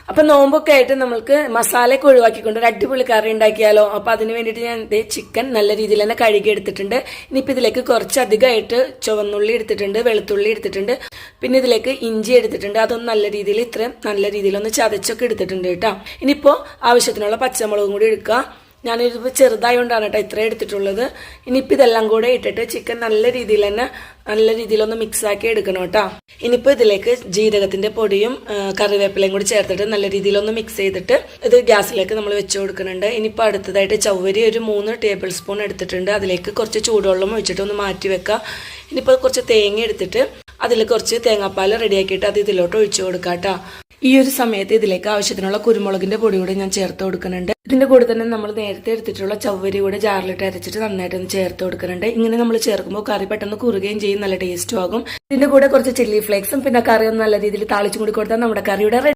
അപ്പൊ നോമ്പൊക്കെ ആയിട്ട് നമ്മൾക്ക് മസാലയൊക്കെ ഒഴിവാക്കിക്കൊണ്ട് ഒരു അടിപൊളി കറി ഉണ്ടാക്കിയാലോ. അപ്പൊ അതിന് വേണ്ടിയിട്ട് ഞാൻ ചിക്കൻ നല്ല രീതിയിൽ തന്നെ കഴുകി എടുത്തിട്ടുണ്ട്. ഇനിയിപ്പോ ഇതിലേക്ക് കുറച്ചധികമായിട്ട് ചുവന്നുള്ളി എടുത്തിട്ടുണ്ട്, വെളുത്തുള്ളി എടുത്തിട്ടുണ്ട്, പിന്നെ ഇതിലേക്ക് ഇഞ്ചി എടുത്തിട്ടുണ്ട്. അതൊന്നും നല്ല രീതിയിൽ ഇത്രയും നല്ല രീതിയിലൊന്ന് ചതച്ചൊക്കെ എടുത്തിട്ടുണ്ട് കേട്ടോ. ഇനിയിപ്പോ ആവശ്യത്തിനുള്ള പച്ചമുളകും കൂടി എടുക്കുക. ഞാനിതിപ്പോൾ ചെറുതായോണ്ടാണ് കേട്ടോ ഇത്ര എടുത്തിട്ടുള്ളത്. ഇനിയിപ്പോൾ ഇതെല്ലാം കൂടെ ഇട്ടിട്ട് ചിക്കൻ നല്ല രീതിയിലൊന്ന് മിക്സ് ആക്കി എടുക്കണം കേട്ടോ. ഇനിയിപ്പോൾ ഇതിലേക്ക് ജീരകത്തിന്റെ പൊടിയും കറിവേപ്പിലയും കൂടി ചേർത്തിട്ട് നല്ല രീതിയിലൊന്ന് മിക്സ് ചെയ്തിട്ട് ഇത് ഗ്യാസിലേക്ക് നമ്മൾ വെച്ച് കൊടുക്കുന്നുണ്ട്. ഇനിയിപ്പോൾ അടുത്തതായിട്ട് ചവ്വരി ഒരു 3 ടേബിൾ സ്പൂൺ എടുത്തിട്ടുണ്ട്. അതിലേക്ക് കുറച്ച് ചൂടുവെള്ളം ഒഴിച്ചിട്ട് ഒന്ന് മാറ്റി വെക്കുക. ഇനിയിപ്പോൾ കുറച്ച് തേങ്ങ എടുത്തിട്ട് അതിൽ കുറച്ച് തേങ്ങാപ്പാൽ റെഡിയാക്കിയിട്ട് അത് ഇതിലോട്ട് ഒഴിച്ചു കൊടുക്കാം കേട്ടോ. ഈ ഒരു സമയത്ത് ഇതിലേക്ക് ആവശ്യത്തിനുള്ള കുരുമുളകിന്റെ പൊടി കൂടെ ഞാൻ ചേർത്ത് കൊടുക്കുന്നുണ്ട്. ഇതിന്റെ കൂടെ തന്നെ നമ്മൾ നേരത്തെ എടുത്തിട്ടുള്ള ചവ്വരി കൂടെ ജാറിലിട്ട് അരച്ചിട്ട് നന്നായിട്ടൊന്ന് ചേർത്ത് കൊടുക്കുന്നുണ്ട്. ഇങ്ങനെ നമ്മൾ ചേർക്കുമ്പോൾ കറി പെട്ടെന്ന് കുറുകയും ചെയ്യും, നല്ല ടേസ്റ്റും ആകും. ഇതിന്റെ കൂടെ കുറച്ച് ചില്ലി ഫ്ലേക്സും പിന്നെ കറിയൊന്നും നല്ല രീതിയിൽ താളിച്ചും കൂടി കൊടുത്താൽ നമ്മുടെ കറിയുടെ